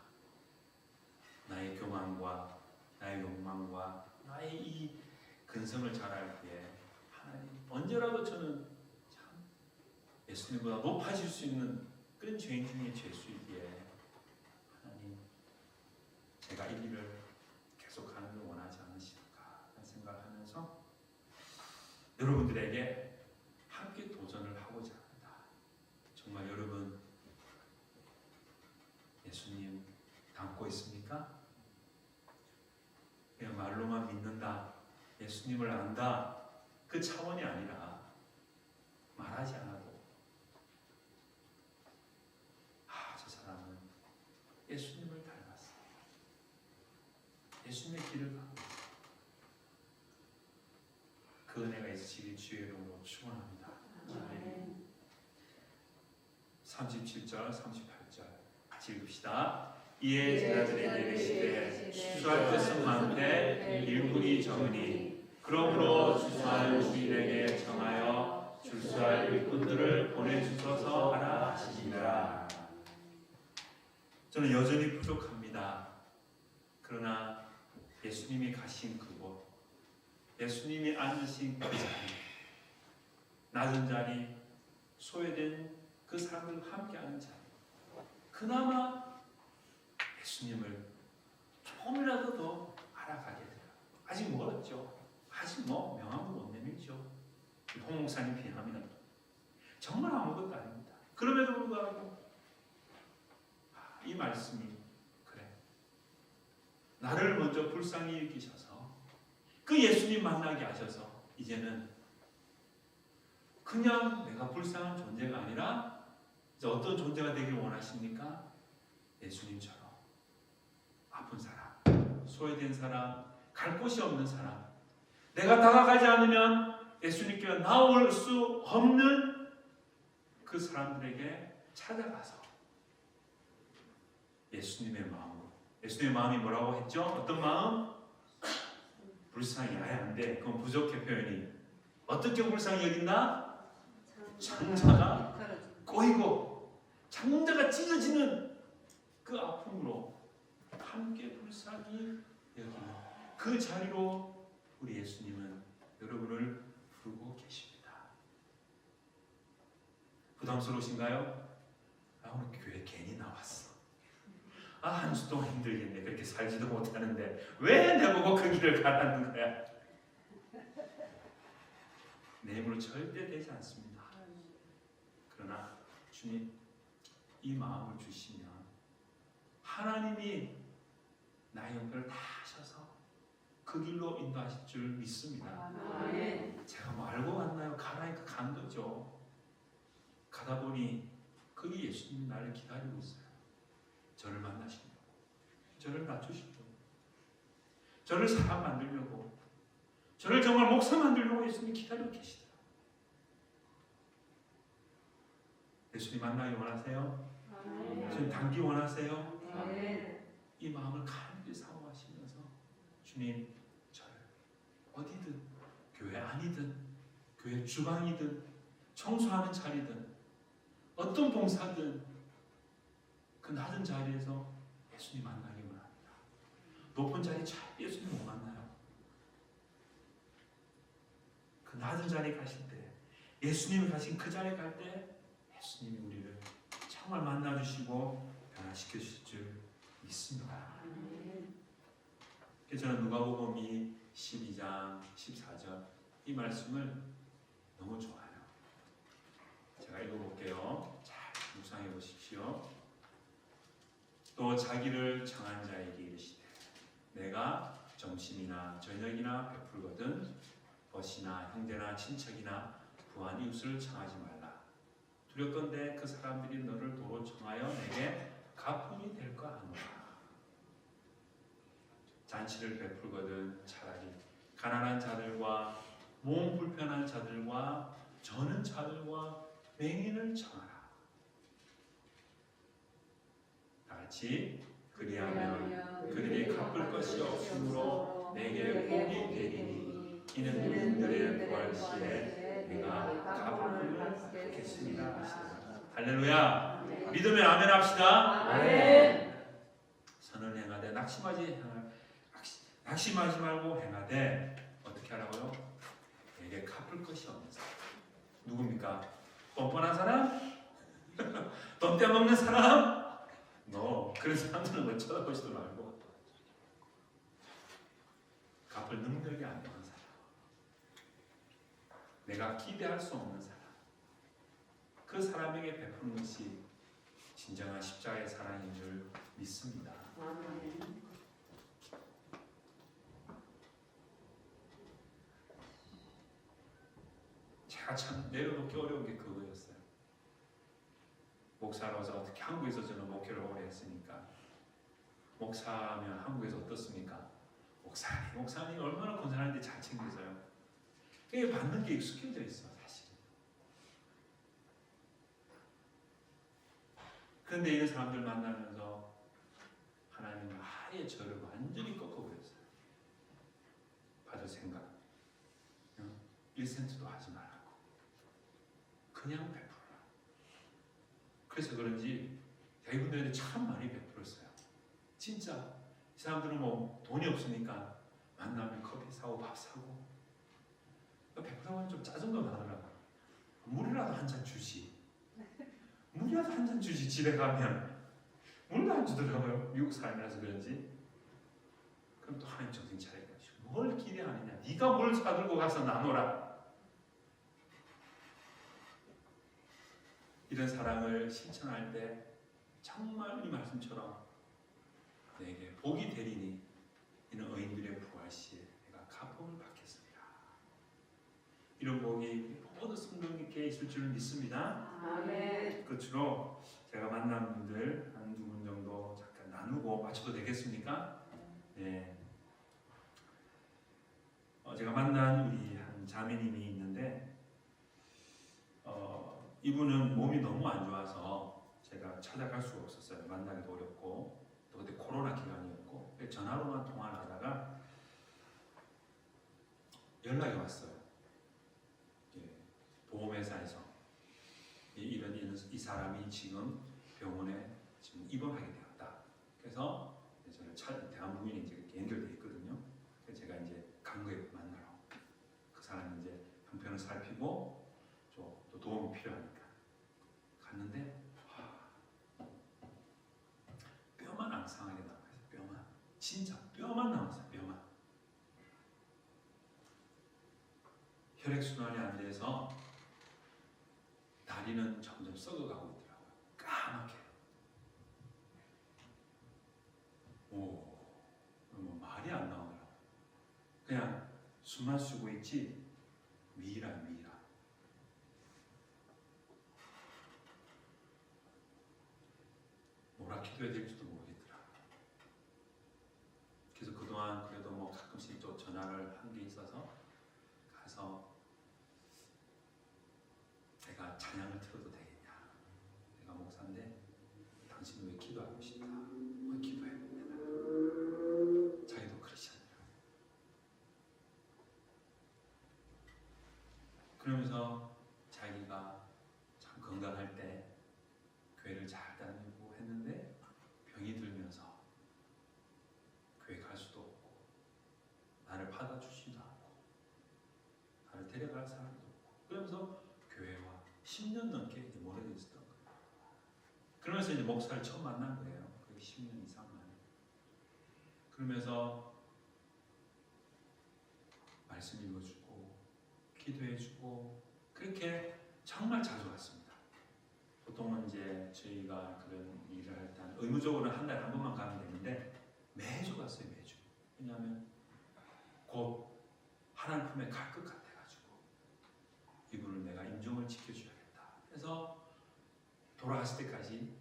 나의 교만과 나의 욕망과 나의 이 근성을 잘할 때 하나님 언제라도 저는 참 예수님보다 높아질 수 있는 그런 죄인 중에 죄수이기에 하나님 제가 이 길을 계속 가는 걸 원하지 않으실까 하는 생각을 하면서 여러분들에게 함께 도전을 하고자 합니다. 정말 여러분 예수님 닮고 있습니까? 그냥 말로만 믿는다, 예수님을 안다 그 차원이 아니라 말하지 않아도 저 사람은 예수님을 닮았어. 예수님의 길을 가고 있어. 그 은혜가 있으시길 주의 이름으로 축원합니다. 37절, 38절 같이 읽읍시다. 이에 제자들에게 이르시되 추수할 것은 많되 일꾼이 적으니 그러므로 추수할 주인에게 정하여 추수할 일꾼들을 보내주소서 하라 하시니라. 저는 여전히 부족합니다. 그러나 예수님이 가신 그곳, 예수님이 앉으신 그 자리, 낮은 자리, 소외된 그 사람들과 함께하는 자리, 그나마 예수님을 조금이라도 더 알아가게 돼요. 아직 멀었죠. 아직 명함도 못 내밀죠. 홍 목사님 비하면 정말 아무것도 아닙니다. 그럼에도 불구하고 이 말씀이 그래, 나를 먼저 불쌍히 여기셔서 그 예수님 만나게 하셔서 이제는 그냥 내가 불쌍한 존재가 아니라 이제 어떤 존재가 되길 원하십니까? 예수님처럼 아픈 사람, 소외된 사람, 갈 곳이 없는 사람, 내가 다가가지 않으면 예수님께 나올 수 없는 그 사람들에게 찾아가서 예수님의 마음으로, 예수님의 마음이 뭐라고 했죠? 어떤 마음? 불쌍히 안 돼. 그건 부족해 표현이. 어떻게 불쌍히 여긴다? 창자가 꼬이고 창자가 찢어지는 그 아픔으로 함께 불쌍히 여기는 그 자리로 우리 예수님은 여러분을 부르고 계십니다. 부담스러우신가요? 오늘 교회 괜히 나왔어. 한 주 동안 힘들겠네. 그렇게 살지도 못하는데 왜 내보고 그 길을 가라는 거야? 내 힘으로 절대 되지 않습니다. 그러나 주님 이 마음을 주시면 하나님이 나의 형편을 다 하셔서 그 길로 인도하실 줄 믿습니다. 제가 알고 갔나요? 가라니까 간 거죠. 가다 보니 거기 예수님이 나를 기다리고 있어요. 저를 만나시려고, 저를 낮추시려고, 저를 사람 만들려고, 저를 정말 목사 만들려고 예수님이 기다리고 계시더라고요. 예수님 만나기 원하세요? 예수님 닮기 원하세요? 이 마음을 간절히 사모하시면서 주님 저를 어디든, 교회 안이든 교회 주방이든 청소하는 자리든 어떤 봉사든 그 낮은 자리에서 예수님 만나기 원합니다. 높은 자리 잘 예수님 못 만나요. 그 낮은 자리에 가실 때, 예수님이 가신 그 자리에 갈 때 예수님이 우리를 정말 만나주시고 변화시켜 주실 줄 믿습니다. 그래서 저는 누가복음 12장 14절 이 말씀을 너무 좋아요. 제가 읽어볼게요. 잘 묵상해 보십시오. 또 자기를 청한 자에게 이르시되 내가 점심이나 저녁이나 베풀거든 벗이나 형제나 친척이나 부한 이웃을 청하지 말라. 두렵건대 그 사람들이 너를 도로 청하여 내게 가품이 될까 하노라. 잔치를 베풀거든 차라리 가난한 자들과 몸 불편한 자들과 저는 자들과 맹인을 청하라. 다같이 그리하면 그들이 갚을 것이 없으므로 내게 복이 되리니 이는 그들의 부활 시에 내가 갚음을 받겠습니다 하시더라. 할렐루야. 믿으면 아멘 합시다. 선을 행하되 낙심하지 말고 행하되 어떻게 하라고요? 내게 갚을 것이 없는 사람. 누굽니까? 뻔뻔한 사람? 돈 떼먹는 사람? 그런 사람들은 뭐 쳐다보지도 말고 갚을 능력이 안 되는 사람, 내가 기대할 수 없는 사람, 그 사람에게 베푸는 것이 진정한 십자가의 사랑인 줄 믿습니다. 제가 참 내려놓기 어려운 게 그거였어요. 목사로서 어떻게 한국에서 저는 목회를 오래 했으니까 목사면 한국에서 어떻습니까? 목사님 얼마나 건사하는데 잘 챙겨서요. 그게 받는 게 익숙해져 있어 사실. 그런데 이런 사람들 만나면서 하나님은 아예 저를 완전히 꺾어버렸어요. 받을 생각 1센트도 하지 말라고 그냥 베풀어라. 그래서 그런지 이분들한테 참 많이 베풀었어요. 진짜 이 사람들은 뭐 돈이 없으니까 만나면 커피 사고 밥 사고 베풀어면 좀 짜증도 나더라고요. 물이라도 한 잔 주지. 물이라도 한 잔 주지. 집에 가면 물도 안 주더라고요. 미국 살면서 그런지. 그럼 또 하나님 정신 차려가지고 뭘 기대하느냐. 네가 뭘 사들고 가서 나눠라. 이런 사랑을 실천할 때 정말 이 말씀처럼 내게 복이 되리니 이는 의인들의 부활 시에 내가 가품을 받겠습니다. 이런 복이 모든 성도님께 있을 줄 믿습니다. 아멘. 끝으로 제가 만난 분들 한 두 분 정도 잠깐 나누고 마쳐도 되겠습니까? 네. 제가 만난 우리 한 자매님이 있는데 이분은 몸이 너무 안 좋아서 제가 찾아갈 수가 없었어요. 만나기도 어렵고 또 그때 코로나 기간이었고 전화로만 통화를 하다가 연락이 왔어요. 보험회사에서 이 사람이 지금 병원에 지금 입원하게 되었다. 그래서 저를 대한민국에 이제 연결돼 있거든요. 그래서 제가 이제 간 거예요. 만나러. 그 사람이 이제 형편을 살피고 또 도움이 필요하니까 갔는데 뼈만 앙상하게 남아있어요. 뼈만. 진짜 뼈만 남았어요. 뼈만. 혈액순환이 안 돼서 다리는 점점 썩어가고 있더라고요. 까맣게. 뭐 말이 안 나오더라고요. 그냥 숨만 쉬고 있지 미라. 뭐라 기도해야 될지도 모르겠더라고요. 그래서 그동안 그래도 뭐 가끔씩 또 전화를 한 게 있어서 가서 내가 찬양을 틀어도 되겠냐? 내가 목사인데 당신 왜 기도하고 싶다? 왜 기도해? 자기도 크리스천이라. 그러면서 자기가 참 건강할 때 교회를 잘 다니고 했는데 병이 들면서 교회 갈 수도 들어갈 사람도 없고 그러면서 교회와 10년 넘게 이제 멀어져 있었던 거예요. 그러면서 이제 목사를 처음 만난 거예요. 거의 10년 이상 만에. 그러면서 말씀 읽어주고 기도해주고 그렇게 정말 자주 갔습니다. 보통은 이제 저희가 그런 일을 할 때 의무적으로 한 달에 한 번만 가면 되는데 매주 갔어요. 매주. 왜냐하면 곧 하나님 품에 갈 것 같아가지고 이분을 내가 임종을 지켜줘야겠다. 그래서 돌아갔을 때까지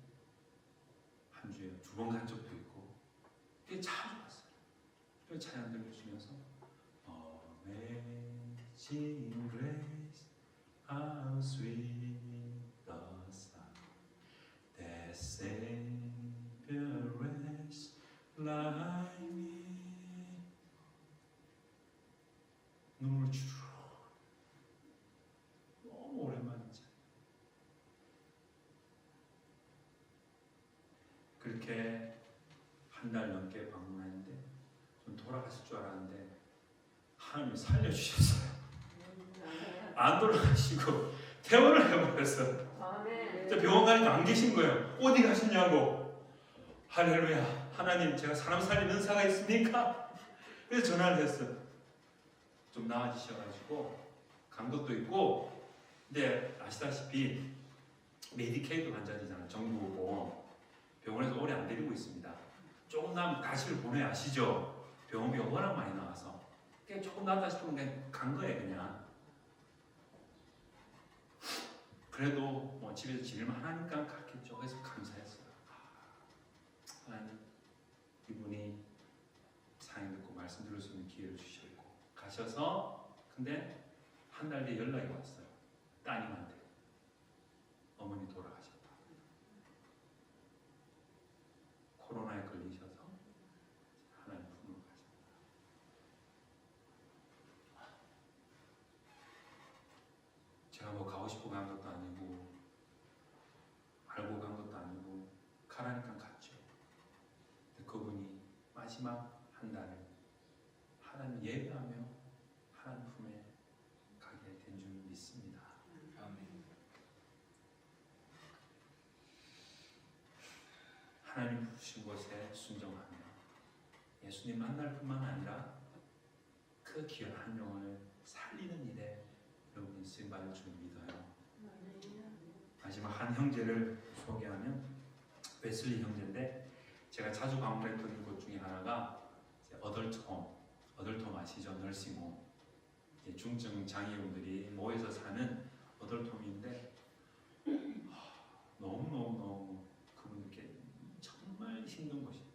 한 주에 2번 간 적도 있고 되게 자주 갔어요. 그래서 찬양 들려주면서 Amazing Grace, how sweet the sound that saved a wretch like me. 눈물 주르륵. 너무 오랜만이죠. 그렇게 한 달 넘게 방문했는데 좀 돌아갔을 줄 알았는데 하나님이 살려주셨어요. 안 돌아가시고 퇴원을 해버렸어요. 아멘. 병원 가니까 안 계신 거예요. 어디 가셨냐고. 할렐루야. 하나님 제가 사람 살리는 은사가 있습니까? 그래서 전화를 했어요. 좀 나아지셔가지고 간 것도 있고 근데 아시다시피 메디케이드 환자들이잖아요. 정부 보험 병원에서 오래 안 데리고 있습니다. 조금 나면 다시를 보내야 아시죠? 병원비가 워낙 많이 나와서 그냥 조금 나았다 싶으면 그냥 간 거예요. 그냥 그래도 뭐 집에서 지낼만 하니까 갔겠죠. 그래서 감사했어요. 하나님 이분이 사연 듣고 말씀 들을 수 있는 기회를 주셨고 가셔서 근데 한 달 뒤에 연락이 왔어요. 따님한테 어머니 돌아가셨다. 코로나에 걸리셔서 하나님 품으로 가셨다. 제가 뭐 가고 싶어 간 것도 아니고 알고 간 것도 아니고 가라니까 갔죠. 근데 그분이 마지막 한 달을 하나님 예배하며 하나님 품에 가게 된 줄 믿습니다. 아멘. 하나님 부르신 곳에 순종하며 예수님 만날 뿐만 아니라 그 귀한 한 영혼을 살리는 일에 여러분이 쓰임받을 줄 믿어요. 마지막 한 형제를 소개하면 웨슬리 형제인데 제가 자주 방문했던 곳 중에 하나가 어덜트홈 아시죠? 널싱홈 중증 장애인들이 모여서 사는 어덜트홈인데 너무 그분들께 정말 힘든 곳이에요.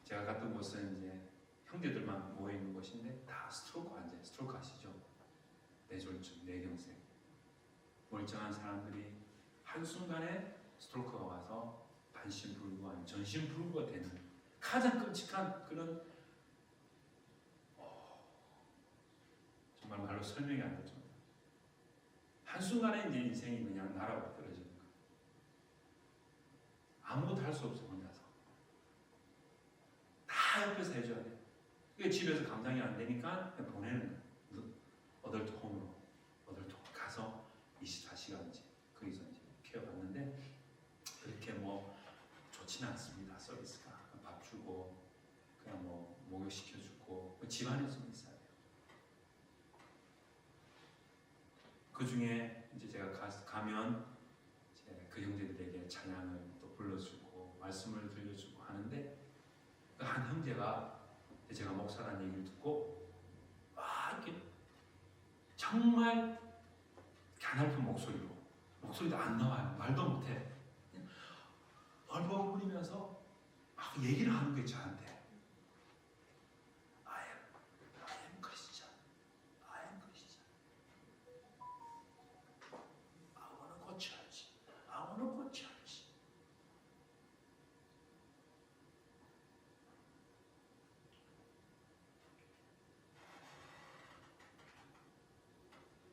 제가 갔던 곳은 이제 형제들만 모여 있는 곳인데 다 스트로크 환자예요. 스트로크 아시죠? 뇌졸중, 뇌경색 멀쩡한 사람들이 한순간에 스트로크가 와서 반신불구한 전신불구가 되는 가장 끔찍한 그런 정말 말로 설명이 안 되죠. 한순간에 이제 인생이 그냥 날아가 떨어지는 거예요. 아무것도 할 수 없어 혼자서. 다 옆에서 해줘야 돼요. 그게 집에서 감당이 안 되니까 그냥 보내는 거예요. 어덜트홈으로 가서 24시간째 거기서 이제 케어받는데 그렇게 뭐 좋지는 않습니다. 서비스가 밥 주고 그냥 뭐 목욕시켜주고 집안에서 있어야 돼요. 그 중에 이제 제가 가면 이제 그 형제들에게 찬양을 또 불러주고 말씀을 들려주고 하는데 그 한 형제가 제가 목사라는 얘기를 듣고 이렇게 정말 가냘픈 목소리도 안 나와요. 말도 못해. 얼버무리면서 막 얘기를 하는 게 저한테 I am Christian. I am Christian. I wanna go church. I wanna go church.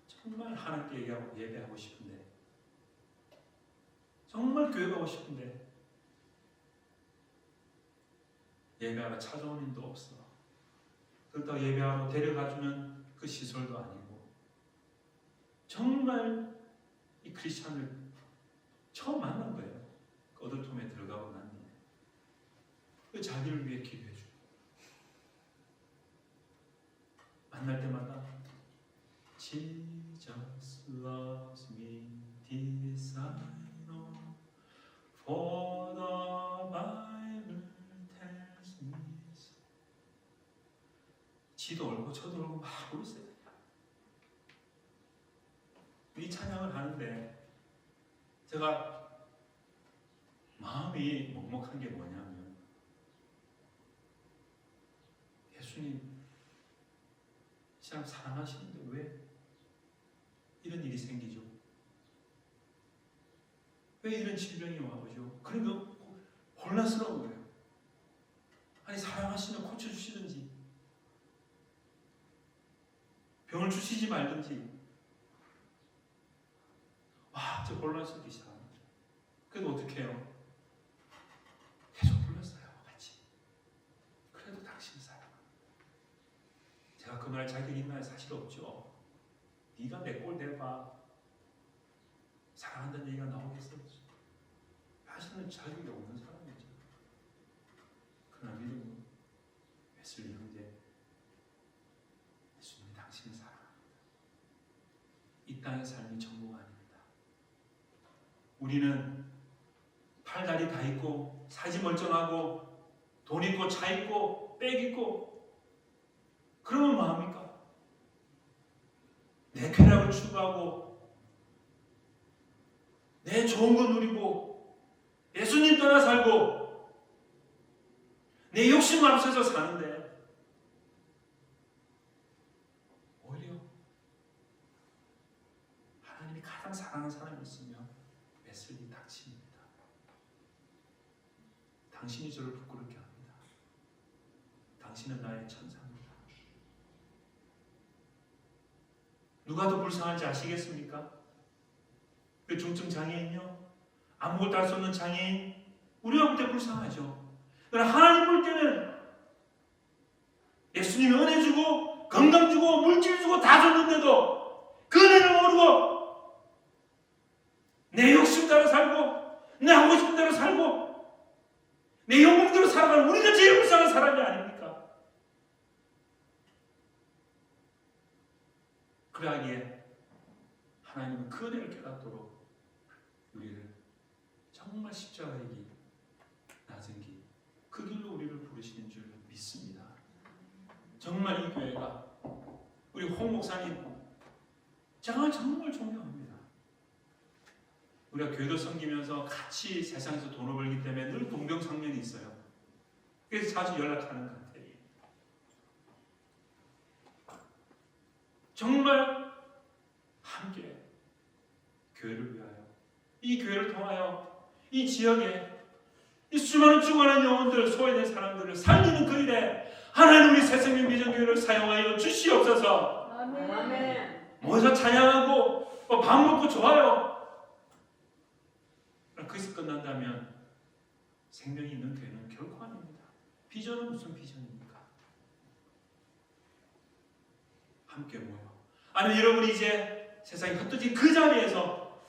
정말 하나님께 예배하고 싶은데 정말 교회 가고 싶은데 예배하러 찾아오는 힘도 없어. 그렇다고 예배하러 데려가주는 그 시설도 아니고 정말 이 크리스찬을 처음 만난 거예요. 그 어둠통에 들어가고 난 뒤에 그 자기를 위해 기도해주고 만날 때마다 Jesus loves me, this I know, for the Bible tells me so. 지도 얼고 저도 얼고 막 울었어요. 이 찬양을 하는데 제가 마음이 먹먹한 게 뭐냐면 예수님 이 사람 사랑하시는데 왜 이런 일이 생기죠? 왜 이런 질병이 와보죠? 그러니까 혼란스러운 거예요. 아니 사랑하시면 고쳐주시든지 병을 주시지 말든지 와, 저 혼란스럽기 시작합니다. 그래도 어떻게 해요? 계속 불렀어요. 같이. 그래도 당신 사랑합니다. 제가 그 말 자격 있나요? 사실 없죠. 네가 내 꼴 대봐. 사랑한다는 얘기가 나오겠어요? 하시는 자격이 없는 사람이죠. 그러나 믿음은 웨슬리 형제, 예수님이 당신을 사랑합니다. 이 땅의 삶이 전부가 아닙니다. 우리는 팔다리 다 있고 사지 멀쩡하고 돈 있고 차 있고 백 있고 그러면 뭐합니까? 내 쾌락을 추구하고 내 좋은 거 누리고 예수님 따라 살고 내 욕심 앞서서 사는데 오히려 하나님이 가장 사랑하는 사람이 있으면 웨슬리 당신입니다. 당신이 저를 부끄럽게 합니다. 당신은 나의 천사입니다. 누가 더 불쌍한지 아시겠습니까? 그 중증 장애인요? 아무것도 할 수 없는 장애인? 우리가 볼 때 불쌍하죠. 그러나 하나님 볼 때는 예수님이 은혜 주고 건강 주고 물질 주고 다 줬는데도 그 은혜를 모르고 내 욕심 대로 살고 내 하고 싶은 대로 살고 내 욕망대로 살아가는 우리가 제일 불쌍한 사람이 아닙니까? 그러하기에 하나님은 그 은혜를 깨닫도록 우리를 정말 십자가의 길, 낮은 길, 그 길로 우리를 부르시는 줄 믿습니다. 정말 이 교회가 우리 홍 목사님 정말 존경합니다. 우리가 교회도 섬기면서 같이 세상에서 돈을 벌기 때문에 늘 동병상련이 있어요. 그래서 자주 연락하는 것 같아요. 정말 함께 교회를 위하여 이 교회를 통하여 이 지역에 이 수많은 죽어가는 영혼들, 소외된 사람들을 살리는 그 일에 하나님 우리 새생명 비전교회를 사용하여 주시옵소서. 아멘. 모여서 찬양하고 밥 먹고 좋아요. 거기서 끝난다면 생명이 있는 교회는 결코 아닙니다. 비전은 무슨 비전입니까? 함께 모여. 아니 여러분이 이제 세상이 흩어진 그 자리에서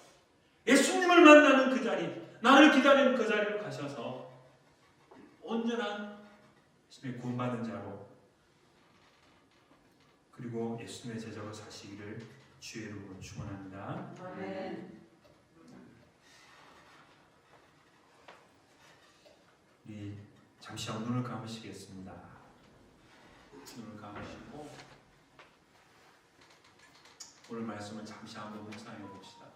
예수님을 만나는 그 자리, 나를 기다리는 그 자리로 가셔서 온전한 예수님의 구원받은 자로 그리고 예수님의 제자로 사시기를 주의 이름으로 축원합니다. 아멘. 우리 잠시 한번 눈을 감으시겠습니다. 눈을 감으시고 오늘 말씀을 잠시 한번 묵상해 봅시다.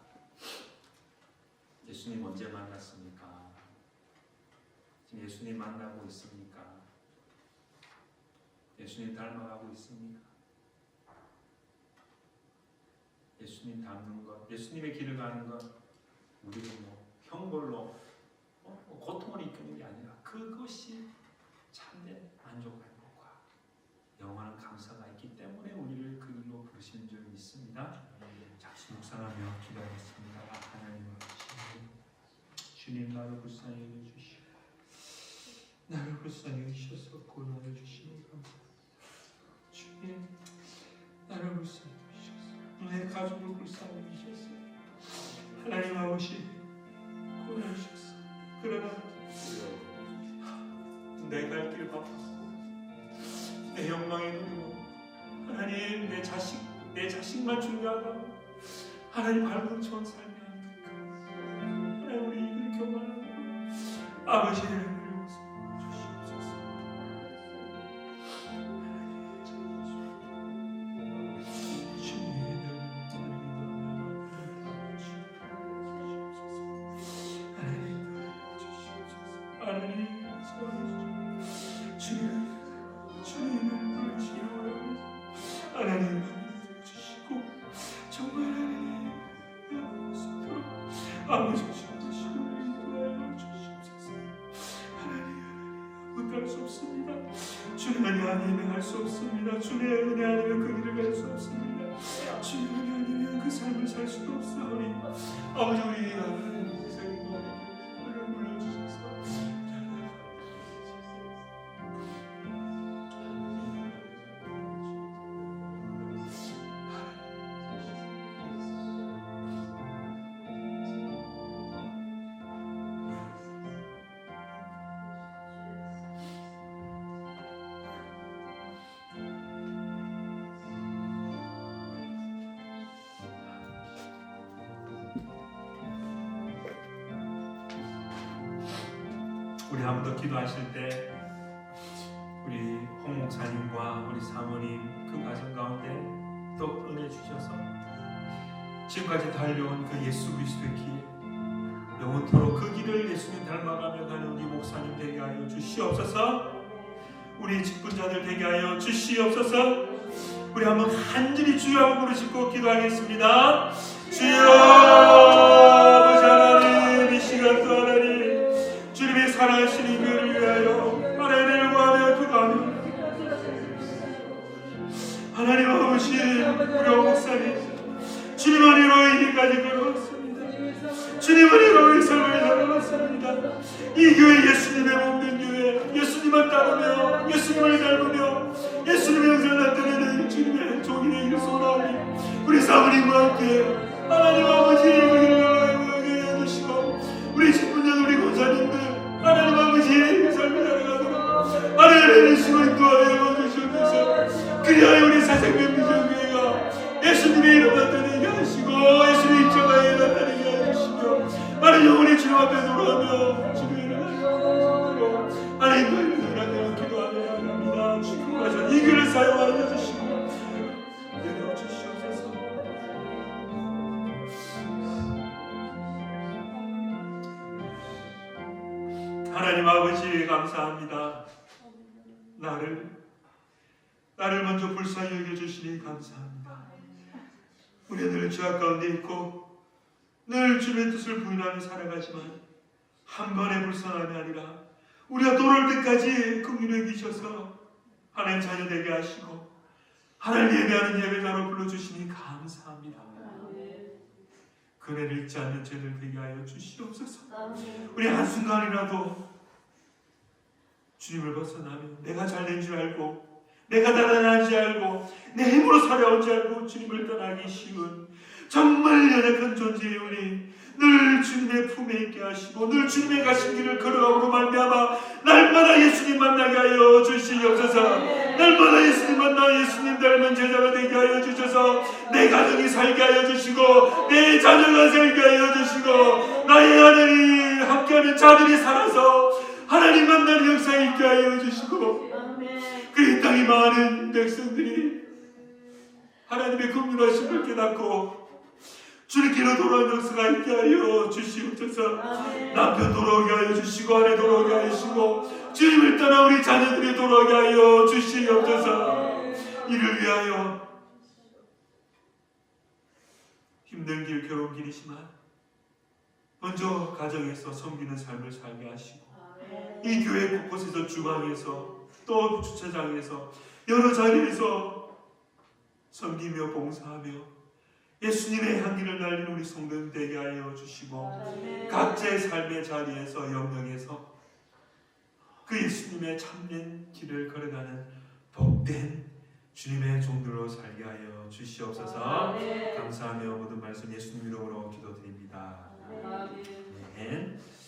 예수님 언제 만났습니까? 지금 예수님 만나고 있습니까? 예수님 닮아가고 있습니까? 예수님 닮는 것, 예수님의 길을 가는 것, 우리는 형벌로 고통을 이끄는 게 아니라 그것이 참된 만족과 행복과 영원한 감사가 있기 때문에 우리를 그 길로 부르시는 줄 믿습니다. 잠시 묵상하며 기도하겠습니다. 하나님 주님 나를 불쌍히 여겨주시고 나를 불쌍히 여기셔서 구원하여 주시니 감사합니다. 주님 나를 불쌍히 여기셔서 내 가족을 불쌍히 여기셨어요. 하나님 아버지 구원하셨어. 그러나 내 갈 길 바빴고 내 욕망이 누리고 하나님 내 자식만 중요하다고 하나님 발버둥쳐온 삶이 아닙니까? 하나님 우리 이걸 교만하고 아버지의 은혜를 주시옵소서. 하나님 주시고 정말 하나님 아버지 주시고 인도하여 주시옵소서. 하나님 못할 수 없습니다. 주님 은혜 아니면 할 수 없습니다. 주님의 은혜 아니면 그 길을 갈 수 없습니다. 주님 은혜 아니면 그 삶을 살 수도 없사오니 아버지 우리 하나님 세상에 우리를 불러주셔서 우리 한 번 더 기도하실 때 우리 홍 목사님과 우리 사모님 그 가정 가운데 또 은혜 주셔서 지금까지 달려온 그 예수 그리스도의 길 영원토록 그 길을 예수님 닮아가며 가는 우리 목사님 되게 하여 주시옵소서. 우리 직분자들 되게 하여 주시옵소서. 우리 한번 간절히 주여 부르 짓고 기도하겠습니다. 주여 아버지 하나님 이 시간도 하나님 주님의 사랑하신 이 교회를 위하여 하나님을 구하며 기도하며 하나님 아버지 우리 목사님 주님 은혜로 이기까지 걸어왔습니다. 주님 은혜로 이 삶을 살아왔습니다. 이 교회 예수님의 몸된 교회 예수님을 따르며 예수님을 닮으며 예수님의 영상을 나타내는 주님의 종이 되기를 소원하오니 우리 사모님과 함께 하나님 아버지 우리를 해주시고 우리 직분자들 우리 권사님들 하나님 아버지의 삶을 살아가도록 하나님의 주시고 인도하여 주시옵소서. 그리하여 우리 사생명비전교회가 예수님의 이름 나타내게 하시고 예수님의 입장하여 나타내게 하시며 하나님 영원히 주님 앞에 돌아가며 주님의 이름을 하나님과 이름을 나타내어 기도하며 합니다. 주님께서 이 길을 사용하여 주시고 내려 주시옵소서. 하나님 아버지 감사합니다. 나를 먼저 불쌍히 여겨주시니 감사합니다. 우리는 늘 죄악 가운데 있고 늘 주님의 뜻을 부인하며 살아가지만 한 번의 불쌍함이 아니라 우리가 돌아올 때까지 긍휼히 여기셔서 하나님 자녀 되게 하시고 하나님 예배하는 예배자로 불러주시니 감사합니다. 그네를 잊지 않는 죄를 되게 하여 주시옵소서. 우리 한순간이라도 주님을 벗어나며 내가 잘된 줄 알고 내가 대단한 줄 알고 내 힘으로 살아온 줄 알고 주님을 떠나기 쉬운 정말 연약한 존재이오니 늘 주님의 품에 있게 하시고 늘 주님의 가신 길을 걸어가므로 말미암아 날마다 예수님 만나게 하여 주시옵소서. 날마다 예수님 만나 예수님 닮은 제자가 되게 하여 주셔서 내 가정이 살게 하여 주시고 내 자녀가 살게 하여 주시고 나의 아들이 함께하는 자들이 살아서 하나님 만나는 역사에 있게 하여 주시고 그 이 땅에 많은 백성들이 하나님의 긍휼하심을 깨닫고 주님께로 돌아오는 역사가 있게 하여 주시옵소서. 남편 돌아오게 하여 주시고 아내 돌아오게 하여 주시고 주님을 떠나 우리 자녀들이 돌아오게 하여 주시옵소서. 이를 위하여 힘든 길 괴로운 길이지만 먼저 가정에서 섬기는 삶을 살게 하시고 이 교회 곳곳에서 주방에서 또 주차장에서 여러 자리에서 섬기며 봉사하며 예수님의 향기를 날리는 우리 성도들 되게 하여 주시고 각자의 삶의 자리에서 영역에서 그 예수님의 참된 길을 걸어가는 복된 주님의 종들로 살게 하여 주시옵소서. 아멘. 감사하며 모든 말씀 예수님 이름으로 기도드립니다.